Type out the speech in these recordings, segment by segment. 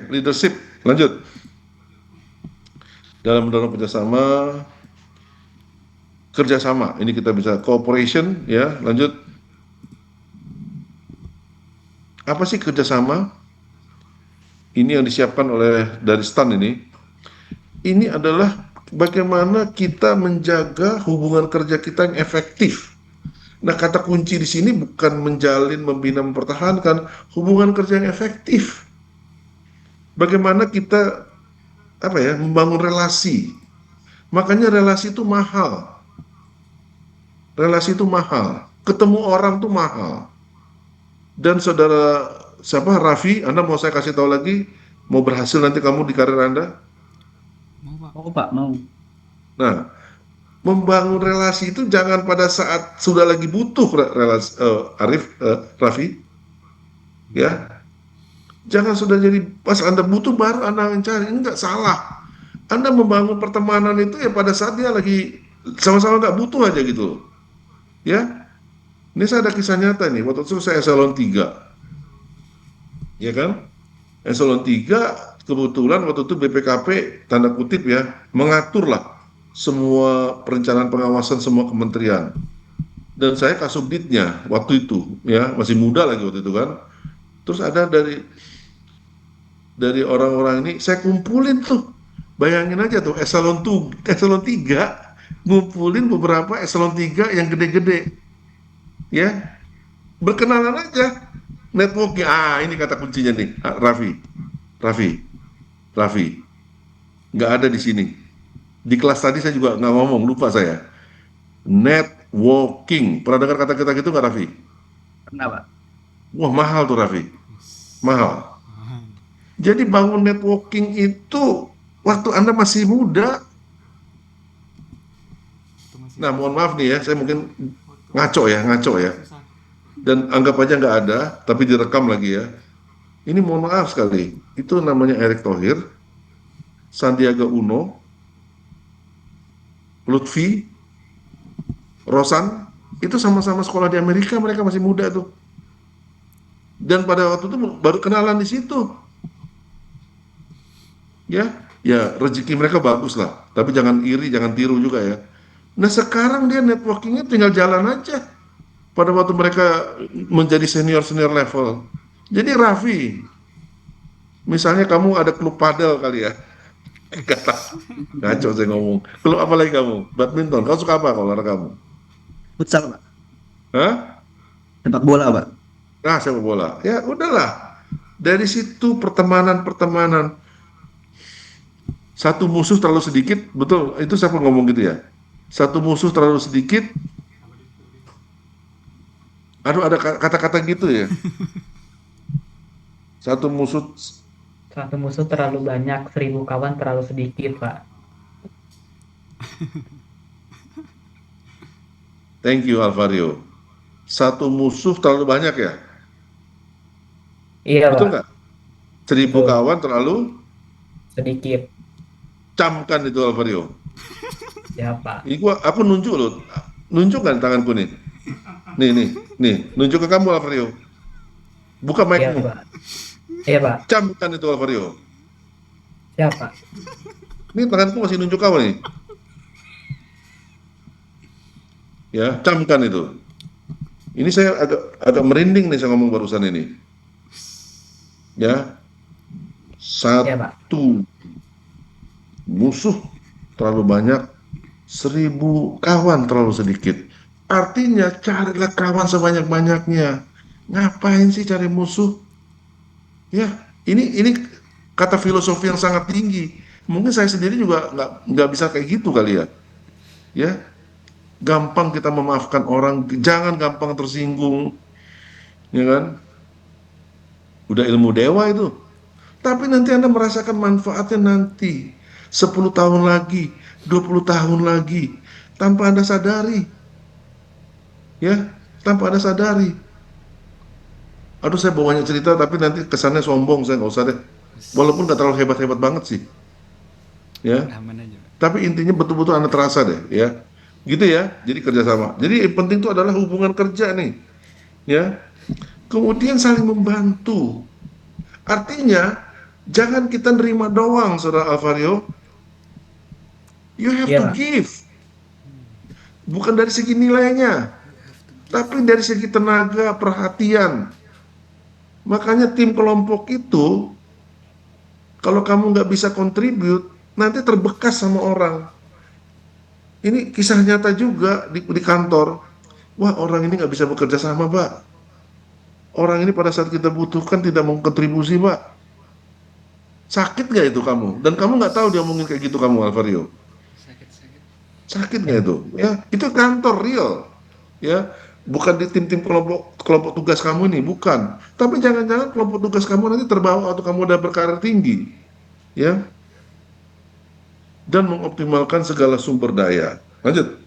Leadership, lanjut. Dalam mendorong kerjasama. Ini kita bisa cooperation, ya. Lanjut. Apa sih kerjasama? Ini yang disiapkan oleh dari STAN ini. Ini adalah bagaimana kita menjaga hubungan kerja kita yang efektif. Nah, kata kunci di sini bukan menjalin, membina, mempertahankan hubungan kerja yang efektif. Bagaimana kita membangun relasi. Makanya relasi itu mahal. Relasi itu mahal. Ketemu orang itu mahal. Dan saudara siapa Raffi, Anda mau saya kasih tahu lagi, mau berhasil nanti kamu di karir Anda? Mau Pak. Mau Pak, mau. Nah, membangun relasi itu jangan pada saat sudah lagi butuh relasi, Raffi, ya. Jangan sudah jadi pas Anda butuh baru Anda mencari, enggak, salah. Anda membangun pertemanan itu ya pada saat dia lagi sama-sama nggak butuh aja gitu, ya. Ini saya ada kisah nyata nih, waktu itu saya eselon 3, ya kan? Eselon 3 kebetulan waktu itu BPKP tanda kutip ya mengaturlah semua perencanaan pengawasan semua kementerian. Dan saya kasubditnya waktu itu, ya, masih muda lagi waktu itu kan. Terus ada dari orang-orang ini saya kumpulin tuh. Bayangin aja tuh eselon 3 ngumpulin beberapa eselon 3 yang gede-gede. Ya, berkenalan aja. Networking. Ah, ini kata kuncinya nih, Raffi. Raffi, Raffi, nggak ada di sini. Di kelas tadi saya juga nggak ngomong, lupa saya. Networking. Pernah dengar kata kita gitu nggak, Raffi? Pernah Pak. Wah, mahal tuh, Raffi. Mahal. Jadi bangun networking itu waktu Anda masih muda. Itu masih Nah, mohon maaf nih ya, saya mungkin ngaco ya. susah. Dan anggap aja nggak ada, tapi direkam lagi ya. Ini mohon maaf sekali. Itu namanya Erick Thohir, Sandiaga Uno, Lutfi, Rosan, itu sama-sama sekolah di Amerika, mereka masih muda tuh. Dan pada waktu itu baru kenalan di situ. Ya, rezeki mereka bagus lah. Tapi jangan iri, jangan tiru juga ya. Nah, sekarang dia networkingnya tinggal jalan aja. Pada waktu mereka menjadi senior-senior level. Jadi Raffi, misalnya kamu ada klub padel kali ya. Kata ngaco saya ngomong. Klub apa lagi kamu? Badminton. Kamu suka apa kalau olahraga kamu? Futsal Pak. Hah? Sepak bola Pak. Nah, sepak bola. Ya, udahlah. Dari situ pertemanan-pertemanan. Satu musuh terlalu sedikit, betul. Itu siapa ngomong gitu ya? Satu musuh terlalu sedikit. Aduh, ada kata-kata gitu ya. Satu musuh. Satu musuh terlalu banyak, 1.000 kawan terlalu sedikit, Pak. Thank you, Alvario. Satu musuh terlalu banyak ya? Iya, Betul Pak. nggak? 1.000 Betul. kawan terlalu Sedikit. camkan itu, Alvario. Ya, Pak. Ini aku nunjuk loh. Nunjuk kan tanganku nih? Nih. Nunjuk ke kamu, Alvario. Buka Iya, mic-mu. Pak. Iya, Pak. Camkan itu, Alvario. Siapa? Ini tanganku masih nunjuk kamu nih. Ya, camkan itu. Ini saya agak merinding nih saya ngomong barusan ini. Ya, Iya, Pak. satu musuh terlalu banyak, 1.000 kawan terlalu sedikit. Artinya carilah kawan sebanyak-banyaknya. Ngapain sih cari musuh? Ya, ini kata filosofi yang sangat tinggi. Mungkin saya sendiri juga nggak bisa kayak gitu kali ya. Ya, gampang kita memaafkan orang, jangan gampang tersinggung, ya kan? Udah ilmu dewa itu. Tapi nanti Anda merasakan manfaatnya nanti. 10 tahun lagi, 20 tahun lagi. Tanpa Anda sadari. Ya, tanpa Anda sadari. Aduh, saya bawa banyak cerita, tapi nanti kesannya sombong, saya nggak usah deh. Walaupun nggak terlalu hebat-hebat banget sih. Ya, Aman aja Pak. tapi intinya betul-betul Anda terasa deh, ya. Gitu ya, jadi kerjasama. Jadi yang penting itu adalah hubungan kerja nih. Ya, kemudian saling membantu. Artinya Jangan kita nerima doang, Saudara Alvario. You have Iya, to Pak. give. Bukan dari segi nilainya, tapi dari segi tenaga, perhatian. Makanya tim kelompok itu, kalau kamu nggak bisa contribute, nanti terbekas sama orang. Ini kisah nyata juga di kantor. Wah, orang ini nggak bisa bekerja sama, Pak. Orang ini pada saat kita butuhkan tidak mau kontribusi, Pak. Sakit nggak itu kamu? Dan kamu nggak tahu dia ngomongin kayak gitu kamu, Alvario. Sakit-sakit. Sakit nggak itu? Ya, itu kantor real. Ya, bukan di tim-tim kelompok kelompok tugas kamu ini, bukan. Tapi jangan-jangan kelompok tugas kamu nanti terbawa atau kamu udah berkarir tinggi, ya, dan mengoptimalkan segala sumber daya. Lanjut.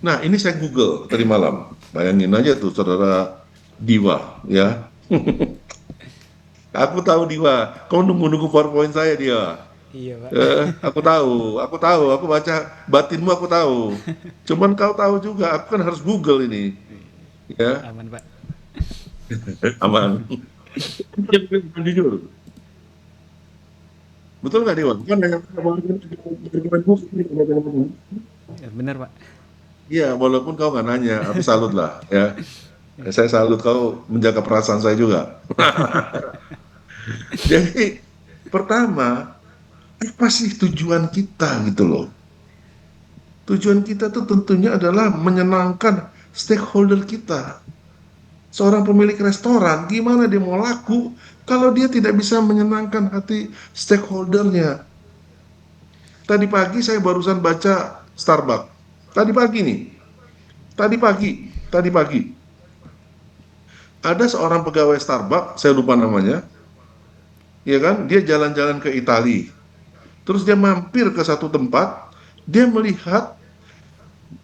Nah, ini saya Google tadi malam. Bayangin aja tuh, saudara Diwa, ya. Aku tahu Diwa. Kau nunggu-nunggu PowerPoint saya dia. Iya, Pak. Aku baca batinmu, aku tahu. Cuman kau tahu juga, aku kan harus Google ini, ya, Aman, Pak. aman. Jujur, betul nggak Dewan? Kan hanya Ya, benar, Pak. iya, walaupun kau nggak nanya, aku salut lah, ya. Saya salut kau menjaga perasaan saya juga. Jadi pertama, apa sih tujuan kita gitu loh? Tujuan kita tuh tentunya adalah menyenangkan stakeholder kita. Seorang pemilik restoran, gimana dia mau laku kalau dia tidak bisa menyenangkan hati stakeholdernya? Tadi pagi saya barusan baca Starbucks. Tadi pagi nih, tadi pagi. Ada seorang pegawai Starbucks, saya lupa namanya, ya kan? Dia jalan-jalan ke Italia. Terus dia mampir ke satu tempat, dia melihat,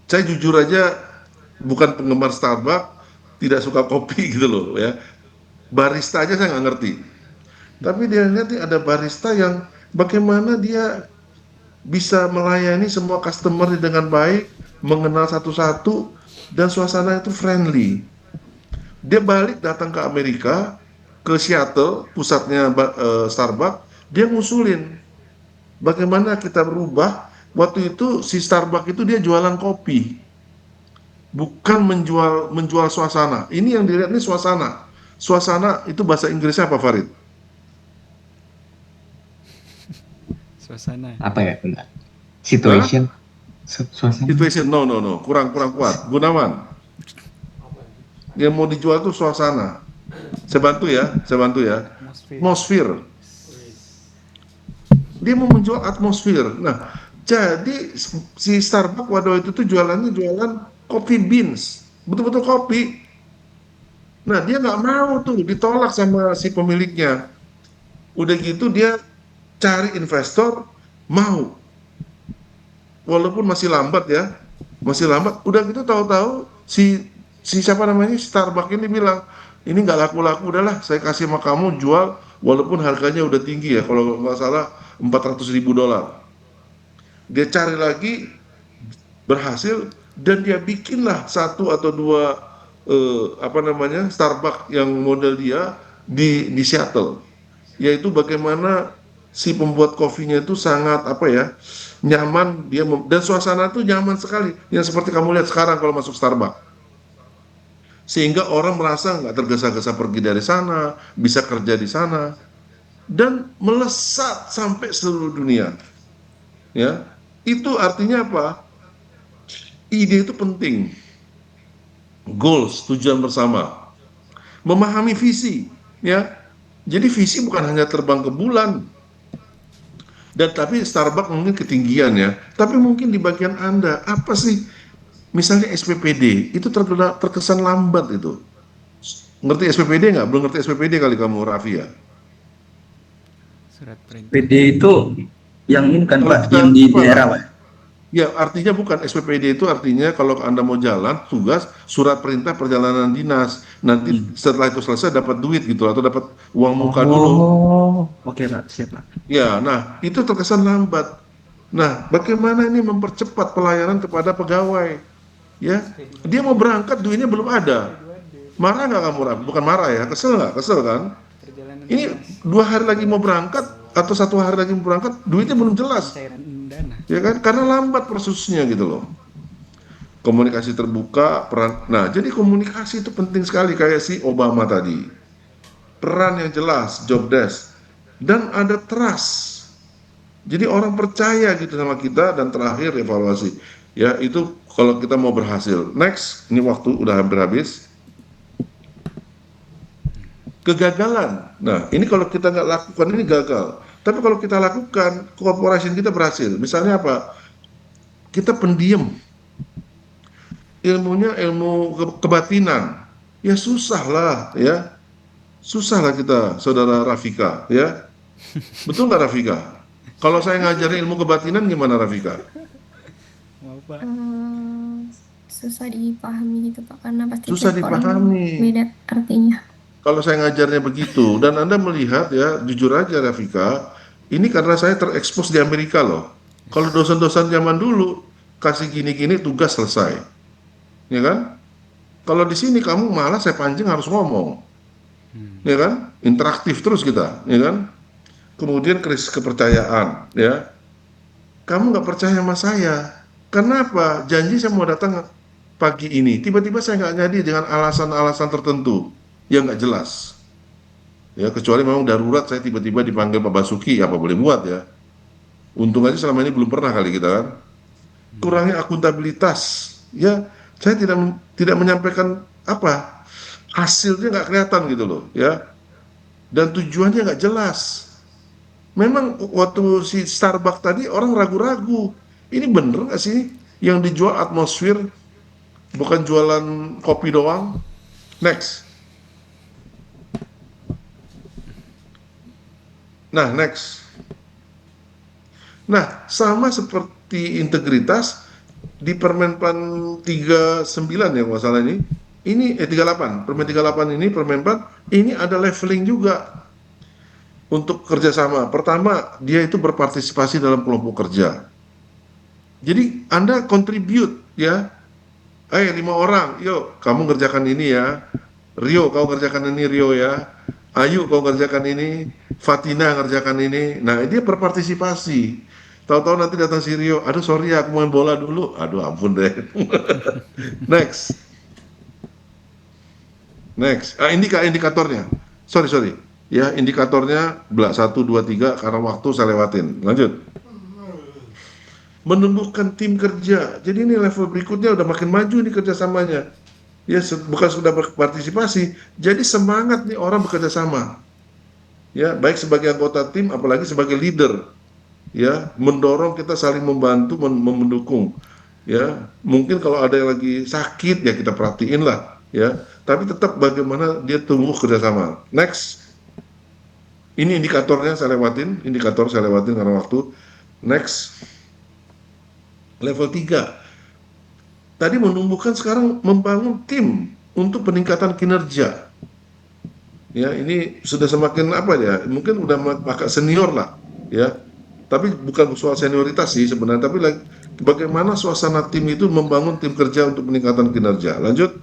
saya jujur aja bukan penggemar Starbucks, tidak suka kopi gitu loh ya. Barista aja saya nggak ngerti. Tapi dia lihat nih ada barista yang bagaimana dia bisa melayani semua customer dengan baik, mengenal satu-satu, dan suasana itu friendly. Dia balik datang ke Amerika, ke Seattle, pusatnya Starbucks, dia ngusulin bagaimana kita berubah. Waktu itu si Starbucks itu dia jualan kopi, bukan menjual suasana. Ini yang dilihat nih suasana. Suasana itu bahasa Inggrisnya apa, Farid? Suasana. Apa ya? Bentar. Hah? Situation, suasana. Situation? No, no, no. Kurang kuat. Gunawan. Yang mau dijual tuh suasana. Saya bantu ya. Atmosfer. Atmosfer. Dia mau menjual atmosfer. Nah, jadi si Starbucks waktu itu tuh jualannya jualan coffee beans. Betul-betul kopi. Nah, dia nggak mau tuh, ditolak sama si pemiliknya. Udah gitu dia cari investor, mau. Walaupun masih lambat ya, masih lambat. Udah gitu tahu-tahu si siapa namanya Starbucks ini bilang, ini nggak laku-laku, udahlah saya kasih sama kamu jual, walaupun harganya udah tinggi ya, kalau nggak salah 400.000 dolar. Dia cari lagi, berhasil, dan dia bikinlah satu atau dua apa namanya Starbucks yang model dia di Seattle, yaitu bagaimana si pembuat kopinya itu sangat apa ya, nyaman, dan suasana tuh nyaman sekali, yang seperti kamu lihat sekarang kalau masuk Starbucks, sehingga orang merasa nggak tergesa-gesa pergi dari sana, bisa kerja di sana, dan melesat sampai seluruh dunia. Ya, itu artinya apa? Ide itu penting, goals, tujuan bersama, memahami visi, ya. Jadi visi bukan hanya terbang ke bulan, dan tapi Starbucks mungkin ketinggian ya, tapi mungkin di bagian Anda, apa sih? Misalnya SPPD, itu terkesan lambat itu. Ngerti SPPD nggak? Belum ngerti SPPD kali kamu, Raffi ya? Surat perintah. PD itu yang ini kan Kalau Pak, kita yang di apa? daerah Pak. Ya, artinya bukan, SPPD itu artinya kalau Anda mau jalan, tugas, surat perintah perjalanan dinas. Nanti setelah itu selesai dapat duit gitu, atau dapat uang muka dulu. Oh, oke Pak, siap Pak. Ya, nah itu terkesan lambat. Nah, bagaimana ini mempercepat pelayanan kepada pegawai? Ya, dia mau berangkat, duitnya belum ada. Marah nggak kamu, Ram? Bukan marah ya, kesel nggak? Kesel kan? Perjalanan Ini dinas, 2 hari lagi mau berangkat atau 1 hari lagi mau berangkat, duitnya belum jelas, pencairan dana. ya kan? Karena lambat prosesnya gitu loh. Komunikasi terbuka, peran. Nah, jadi komunikasi itu penting sekali kayak si Obama tadi. Peran yang jelas, job desk, dan ada trust. Jadi orang percaya gitu sama kita dan terakhir evaluasi. Ya, itu kalau kita mau berhasil. Next, ini waktu udah hampir habis. Kegagalan. Nah, ini kalau kita nggak lakukan ini gagal. Tapi kalau kita lakukan, corporation kita berhasil. Misalnya apa? Kita pendiam, ilmunya ilmu kebatinan. Ya susah lah, ya. Susah lah kita, saudara Rafika, ya. Betul nggak Rafika? Kalau saya ngajarin ilmu kebatinan gimana Rafika? Mau Pak? Susah dipahami gitu Pak, karena pasti Susah tiap orang dipahami. beda artinya. Kalau saya ngajarnya begitu, dan Anda melihat ya, jujur aja Rafika, ini karena saya terekspos di Amerika loh. Kalau dosen-dosen zaman dulu, kasih gini-gini tugas selesai. Ya kan? Kalau di sini kamu malah saya pancing harus ngomong. Ya kan? Interaktif terus kita, ya kan? Kemudian krisis kepercayaan, ya. Kamu nggak percaya sama saya. Kenapa? Janji saya mau datang pagi ini. Tiba-tiba saya nggak jadi dengan alasan-alasan tertentu yang nggak jelas. Ya, kecuali memang darurat saya tiba-tiba dipanggil Pak Basuki, apa boleh buat ya. Untung aja selama ini belum pernah kali kita kan. Kurangnya akuntabilitas. Ya, saya tidak menyampaikan apa hasilnya nggak kelihatan gitu loh, ya. Dan tujuannya nggak jelas. Memang waktu si Starbucks tadi orang ragu-ragu. Ini bener nggak sih yang dijual atmosfer bukan jualan kopi doang? Next. Nah, next. Nah, sama seperti integritas di Permenpan 39 ya kalau nggak salah ini. Ini 38, Permen 38 ini Permenpan ini ada leveling juga untuk kerjasama. Pertama, dia itu berpartisipasi dalam kelompok kerja. Jadi Anda contribute ya. 5 orang, yuk kamu ngerjakan ini ya. Rio, kau ngerjakan ini Rio ya. Ayu, kau ngerjakan ini. Fatina ngerjakan ini. Nah, dia berpartisipasi. Tahu-tahu nanti datang si Rio. Aduh, sorry ya, aku main bola dulu. Aduh, ampun deh. Next. Next. Indikatornya. Sorry. Ya, indikatornya belak 1, 2, 3 karena waktu saya lewatin. Lanjut. Menumbuhkan tim kerja. Jadi ini level berikutnya udah makin maju nih kerjasamanya. Ya, bukan sudah berpartisipasi, jadi semangat nih orang bekerja sama. Ya, baik sebagai anggota tim, apalagi sebagai leader. Ya, mendorong kita saling membantu, mendukung. Ya, mungkin kalau ada yang lagi sakit ya kita perhatiin lah. Ya, tapi tetap bagaimana dia tumbuh kerjasama. Next, ini indikator saya lewatin karena waktu. Next. Level 3. Tadi menumbuhkan, sekarang membangun tim untuk peningkatan kinerja. Ya, ini sudah semakin apa ya? Mungkin udah agak senior lah, ya. Tapi bukan soal senioritas sih sebenarnya, tapi bagaimana suasana tim itu membangun tim kerja untuk peningkatan kinerja. Lanjut,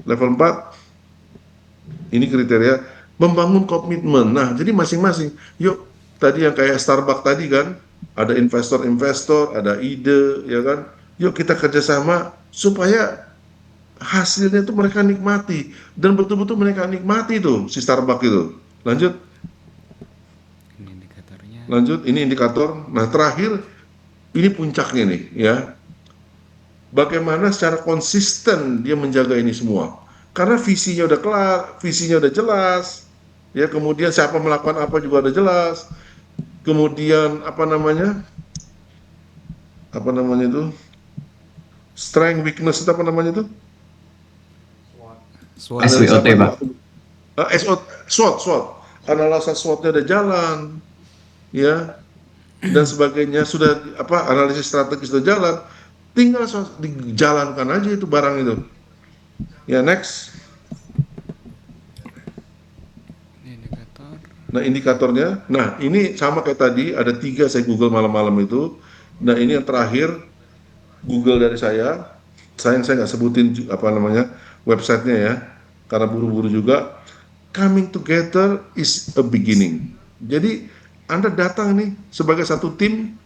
level 4. Ini kriteria membangun komitmen. Nah, jadi masing-masing. Yuk, tadi yang kayak Starbucks tadi kan, ada investor-investor, ada ide, ya kan. Yuk kita kerjasama supaya hasilnya itu mereka nikmati dan betul-betul mereka nikmati tuh si Starbucks itu. Lanjut, Ini indikatornya. ini indikator. Nah, terakhir ini puncaknya nih, ya. Bagaimana secara konsisten dia menjaga ini semua? Karena visinya udah kelar, visinya udah jelas, ya. Kemudian siapa melakukan apa juga udah jelas. Kemudian apa namanya itu? Strength, weakness, itu apa namanya itu? SWOT. SWOT, Pak. SWOT. Analisa SWOT-nya udah jalan, ya, dan sebagainya sudah analisis strategis sudah jalan, tinggal dijalankan aja itu barang itu. Ya, next. Ini indikator. Nah, indikatornya, nah ini sama kayak tadi, ada 3 saya Google malam-malam itu. Nah, ini yang terakhir Google dari saya nggak sebutin websitenya ya. karena buru-buru juga. Coming together is a beginning. Jadi Anda datang nih sebagai satu tim,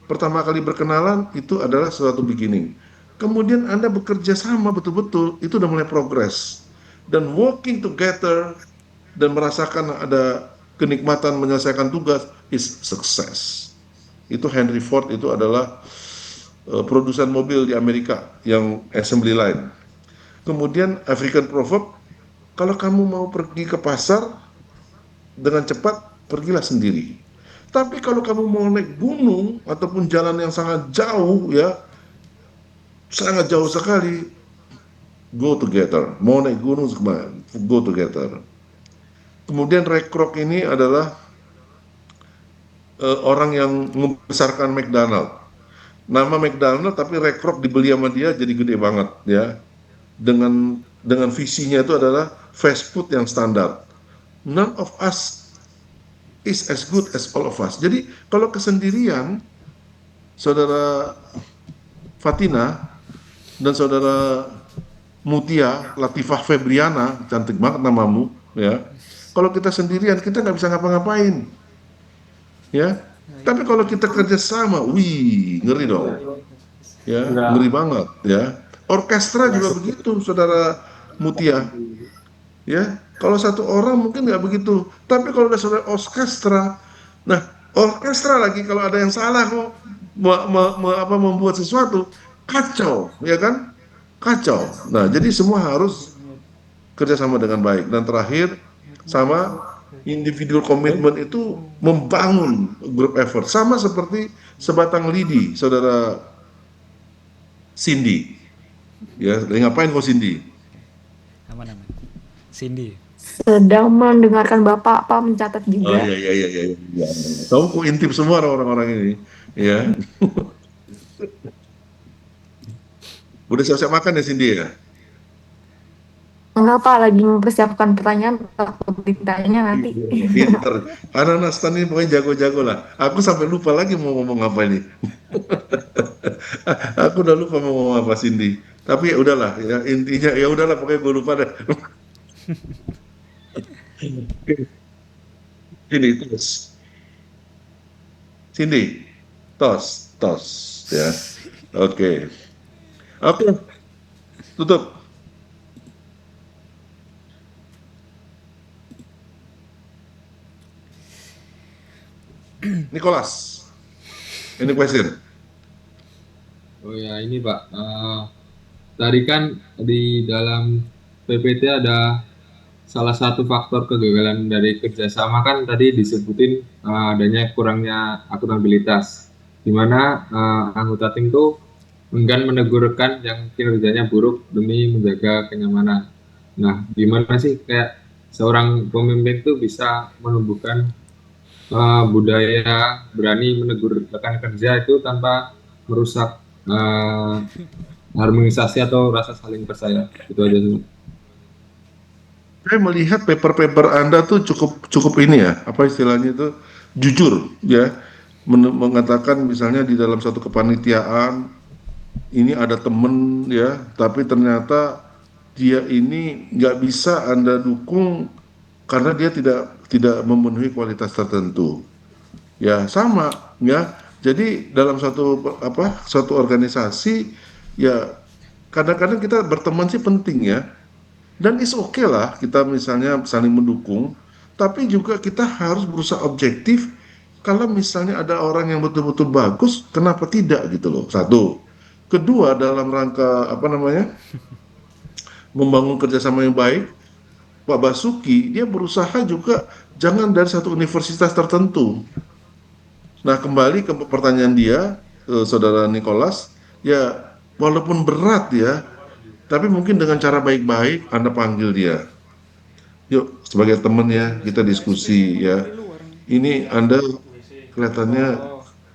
pertama kali berkenalan itu adalah suatu beginning. Kemudian Anda bekerja sama betul-betul, itu udah mulai progress. Dan working together dan merasakan ada kenikmatan menyelesaikan tugas is success. Itu Henry Ford itu adalah produsen mobil di Amerika yang assembly line. Kemudian African proverb, kalau kamu mau pergi ke pasar dengan cepat, pergilah sendiri. Tapi kalau kamu mau naik gunung ataupun jalan yang sangat jauh ya, sangat jauh sekali, go together. Mau naik gunung, go together. Kemudian Ray Kroc ini adalah orang yang membesarkan McDonald. Nama McDonald tapi Ray Kroc dibeli sama dia jadi gede banget ya. Dengan visinya itu adalah fast food yang standar. None of us is as good as all of us. Jadi kalau kesendirian, saudara Fatina dan saudara Mutia Latifah Febriana, cantik banget namamu ya. Kalau kita sendirian kita nggak bisa ngapa-ngapain ya. Tapi kalau kita kerjasama, wih ngeri dong ya, ngeri banget ya. Orkestra juga begitu, saudara Mutia ya. Kalau satu orang mungkin nggak begitu, tapi kalau udah saudara orkestra, nah orkestra lagi kalau ada yang salah kok membuat sesuatu kacau, ya kan? Kacau. Nah, jadi semua harus kerjasama dengan baik. Dan terakhir, sama individual komitmen itu membangun group effort, sama seperti sebatang lidi, saudara Cindy. Ya, lagi ngapain kok Cindy? Aman. Cindy. Sedang mendengarkan Bapak, Pak mencatat Oh juga. iya. Kamu kok intip semua orang-orang ini, ya. Udah siap-siap makan ya Cindy ya? Enggak Pak, lagi mempersiapkan pertanyaan atau ditanya nanti. Pinter. Anak-anak stan ini pokoknya jago-jago lah. Aku sampai lupa lagi mau ngomong apa ini. Aku udah lupa mau ngomong apa Cindy. Tapi ya udahlah, ya intinya ya udahlah pokoknya gue lupa deh. Cindy tos. Cindy tos ya. Oke. Tutup. Nicholas, any question? Oh ya ini Pak, tadi kan di dalam PPT ada salah satu faktor kegagalan dari kerjasama kan tadi disebutin adanya kurangnya akuntabilitas, di mana anggota tim itu enggan menegur rekan yang kinerjanya buruk demi menjaga kenyamanan. Nah, gimana sih kayak seorang pemimpin tuh bisa menumbuhkan budaya berani menegur rekan kerja itu tanpa merusak harmonisasi atau rasa saling percaya. Itu aja sih. Saya melihat paper-paper Anda tuh cukup ini ya, apa istilahnya itu jujur ya, mengatakan misalnya di dalam satu kepanitiaan ini ada temen ya, tapi ternyata dia ini nggak bisa Anda dukung karena dia tidak memenuhi kualitas tertentu. Ya sama ya. Jadi dalam satu organisasi ya kadang-kadang kita berteman sih penting ya. Dan is oke lah kita misalnya saling mendukung, tapi juga kita harus berusaha objektif. Kalau misalnya ada orang yang betul-betul bagus, kenapa tidak gitu loh? Satu. Kedua, dalam rangka membangun kerjasama yang baik, Pak Basuki dia berusaha juga jangan dari satu universitas tertentu. Nah, kembali ke pertanyaan dia, saudara Nicholas, ya walaupun berat ya, tapi mungkin dengan cara baik-baik Anda panggil dia. Yuk, sebagai teman ya, kita diskusi ya. Ini Anda kelihatannya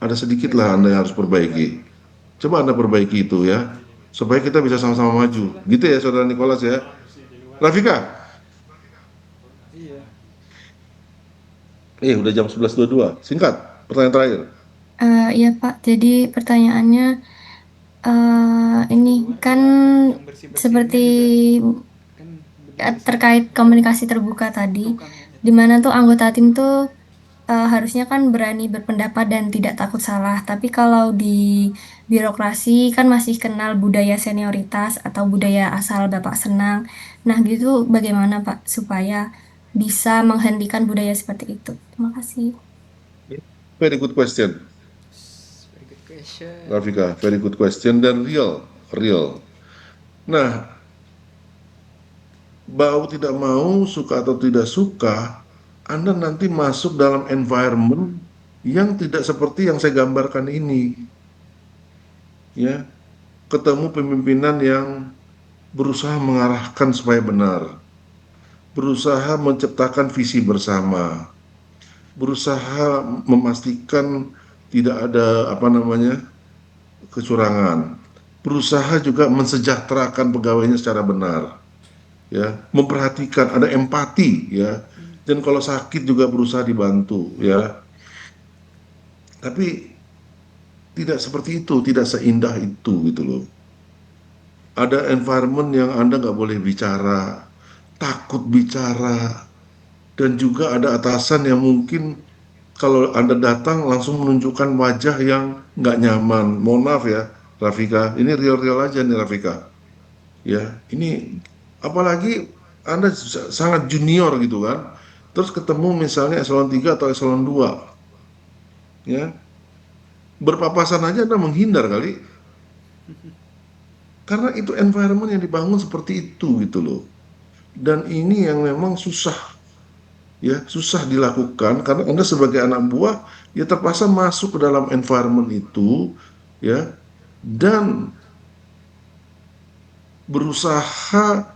ada sedikit lah Anda yang harus perbaiki. Coba Anda perbaiki itu ya, supaya kita bisa sama-sama maju. Gitu ya, saudara Nicholas ya. Rafika? Udah jam 11.22. Singkat, pertanyaan terakhir. Iya Pak, jadi pertanyaannya ini kan seperti terkait komunikasi terbuka tadi, di mana tuh anggota tim tuh harusnya kan berani berpendapat dan tidak takut salah. Tapi kalau di birokrasi kan masih kenal budaya senioritas atau budaya asal Bapak senang. Nah, gitu bagaimana Pak supaya bisa menghentikan budaya seperti itu? Terima kasih. Very good question, Very good question. Rafika. Very good question dan real. Nah, mau tidak mau, suka atau tidak suka, Anda nanti masuk dalam environment yang tidak seperti yang saya gambarkan ini. Ya, ketemu pemimpinan yang berusaha mengarahkan supaya benar, berusaha menciptakan visi bersama, berusaha memastikan tidak ada kecurangan, berusaha juga mensejahterakan pegawainya secara benar, ya, memperhatikan, ada empati, ya, dan kalau sakit juga berusaha dibantu, ya. Tapi tidak seperti itu, tidak seindah itu gitu loh. Ada environment yang Anda nggak boleh bicara, takut bicara, dan juga ada atasan yang mungkin kalau Anda datang langsung menunjukkan wajah yang nggak nyaman. Mohon maaf ya, Rafika, ini real-real aja nih Rafika. Ya, ini apalagi Anda sangat junior gitu kan, terus ketemu misalnya eselon 3 atau eselon 2, ya, berpapasan aja Anda menghindar kali, karena itu environment yang dibangun seperti itu gitu loh. Dan ini yang memang susah, ya, susah dilakukan karena Anda sebagai anak buah ya terpaksa masuk ke dalam environment itu, ya, dan berusaha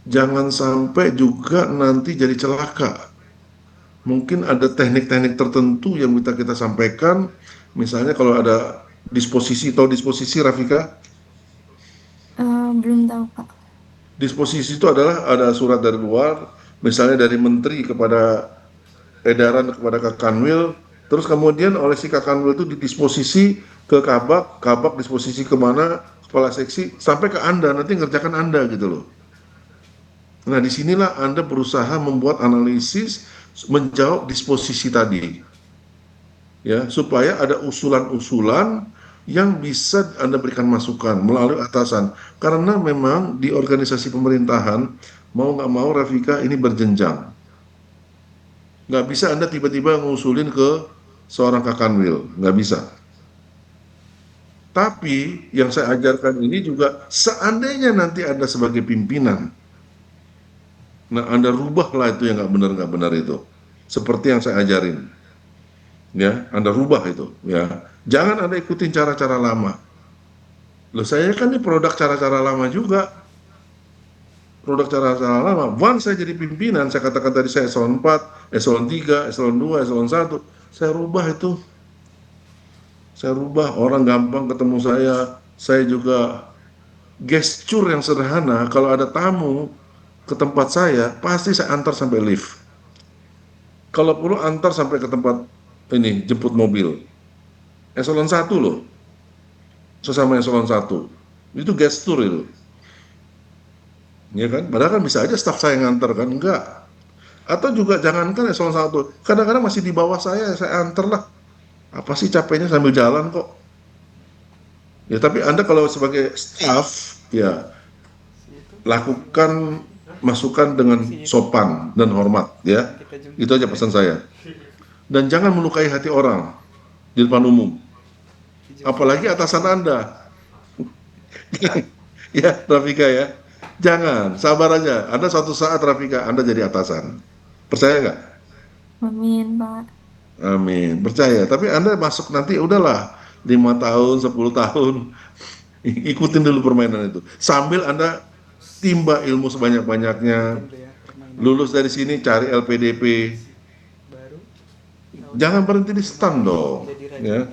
jangan sampai juga nanti jadi celaka. Mungkin ada teknik-teknik tertentu yang bisa kita sampaikan, misalnya kalau ada disposisi Rafika. Belum tahu Pak. Disposisi itu adalah ada surat dari luar, misalnya dari menteri kepada edaran kepada Kakanwil, terus kemudian oleh si Kakanwil itu didisposisi ke Kabak, Kabak disposisi kemana, kepala seksi, sampai ke Anda, nanti ngerjakan Anda gitu loh. Nah, disinilah Anda berusaha membuat analisis, menjawab disposisi tadi, ya, supaya ada usulan-usulan yang bisa Anda berikan masukan melalui atasan. Karena memang di organisasi pemerintahan, mau nggak mau Rafika ini berjenjang. Nggak bisa Anda tiba-tiba ngusulin ke seorang Kakanwil, nggak bisa. Tapi yang saya ajarkan ini juga seandainya nanti Anda sebagai pimpinan, nah Anda rubahlah itu yang nggak benar itu. Seperti yang saya ajarin. Ya, Anda rubah itu, ya. Jangan Anda ikutin cara-cara lama. Loh, saya kan ini produk cara-cara lama juga. Produk cara-cara lama. Once saya jadi pimpinan, saya katakan tadi saya eselon 4, eselon 3, eselon 2, eselon 1, saya rubah itu. Saya rubah, orang gampang ketemu saya juga gesture yang sederhana, kalau ada tamu ke tempat saya, pasti saya antar sampai lift. Kalau perlu antar sampai ke tempat ini, jemput mobil. Eselon 1 loh, sesama eselon 1. Itu gestur itu. Ya kan? Padahal kan bisa aja staf saya nganter kan, enggak. Atau juga jangankan eselon 1, kadang-kadang masih di bawah saya antar lah. Apa sih capeknya sambil jalan kok. Ya, tapi Anda kalau sebagai staf, ya, lakukan masukan dengan sopan dan hormat, ya. Itu aja pesan saya. Dan jangan melukai hati orang di depan umum. Apalagi atasan Anda. Ya, Rafika ya. Jangan, sabar aja. Anda suatu saat Rafika, Anda jadi atasan. Percaya nggak? Amin Pak. Amin. Percaya. Tapi Anda masuk nanti udahlah 5 tahun, 10 tahun. Ikutin dulu permainan itu. Sambil Anda timba ilmu sebanyak-banyaknya. Lulus dari sini cari LPDP. Jangan berhenti di stand dong. Ya.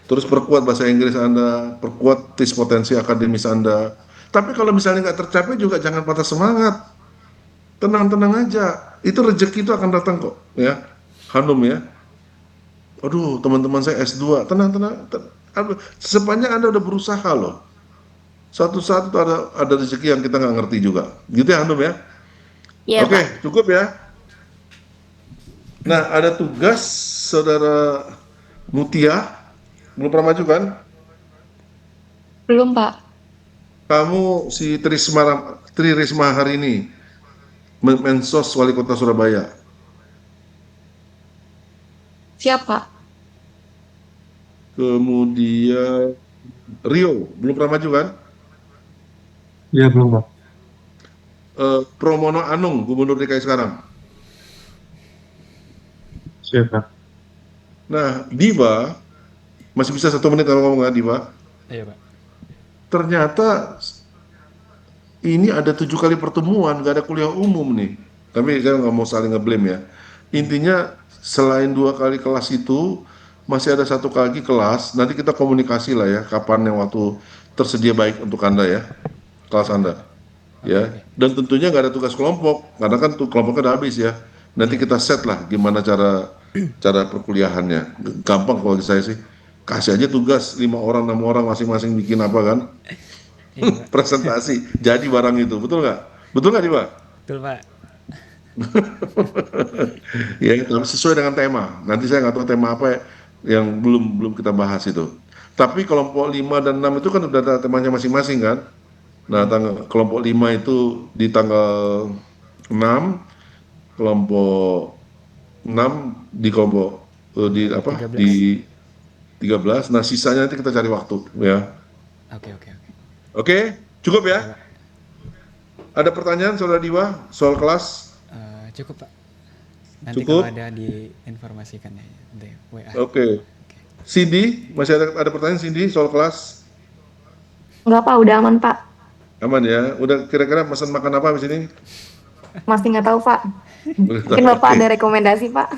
Terus perkuat bahasa Inggris Anda, perkuat tes potensi akademis Anda. Tapi kalau misalnya nggak tercapai juga jangan patah semangat. Tenang-tenang aja. Itu rezeki itu akan datang kok. Ya, Hanum ya. Aduh, teman-teman saya S2. Tenang-tenang. Sepanjang Anda udah berusaha loh. Satu saat itu ada rezeki yang kita nggak ngerti juga. Gitu ya Hanum ya. Iya, Oke, Pak. cukup ya. Nah, ada tugas Saudara Mutia, belum pernah maju kan? Belum, Pak. Kamu si Tri Risma hari ini, Mensos Wali Kota Surabaya. Siap, Pak. Kemudian Rio, belum pernah maju kan? Iya, belum, Pak. Pramono Anung, Gubernur DKI sekarang. Siap, Pak. Nah, Diva, masih bisa 1 menit kalau ngomong nggak, Diva? Iya, Pak. Ternyata ini ada 7 kali pertemuan, nggak ada kuliah umum nih. Tapi saya nggak mau saling ngeblame ya. Intinya selain 2 kali kelas itu, masih ada 1 kali kelas. Nanti kita komunikasi lah ya, kapan yang waktu tersedia baik untuk Anda ya, kelas Anda. Ya, Oke. dan tentunya nggak ada tugas kelompok, karena kan tuh kelompoknya udah habis ya. Nanti kita set lah gimana cara cara perkuliahannya. Gampang kalau saya sih, kasih aja tugas 5 orang 6 orang masing-masing bikin apa kan, Iya, Pak. presentasi, jadi barang itu, betul nggak? Betul nggak, Diva? Betul, Pak. Ya, tapi sesuai dengan tema. Nanti saya nggak tahu tema apa yang belum belum kita bahas itu. Tapi kelompok 5 dan 6 itu kan udah ada temanya masing-masing kan. Nah, kelompok 5 itu di tanggal 6, kelompok 6 di kelompok di apa? 13. Di 13. Nah, sisanya nanti kita cari waktu ya. Oke, oke, oke. Oke, cukup ya? Oke, Pak. Ada pertanyaan Saudara Diva soal kelas? Cukup, Pak. Nanti Cukup? kalau ada diinformasikan ya di WA. Oke. Cindy, masih ada pertanyaan Cindy soal kelas? Enggak, Pak. Udah aman, Pak. Aman ya? Udah kira-kira pesan makan apa habis ini? Masih nggak tahu, Pak. Udah Mungkin tahu, Bapak oke. ada rekomendasi, Pak.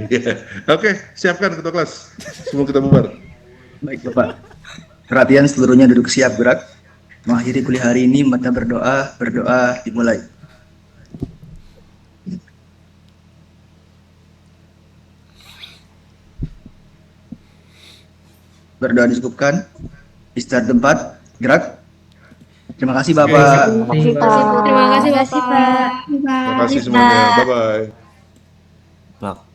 Iya. Oke, siapkan ketua kelas. Semua kita bubar. Baik Bapak. Perhatian seluruhnya duduk siap gerak. Mengakhiri kuliah hari ini, mata berdoa, berdoa dimulai. Berdoa disebutkan. Istirahat tempat, gerak. Terima kasih Bapak. Terima kasih, Pak. Terima kasih, Pak. Terima kasih semuanya. Bye-bye. Pak.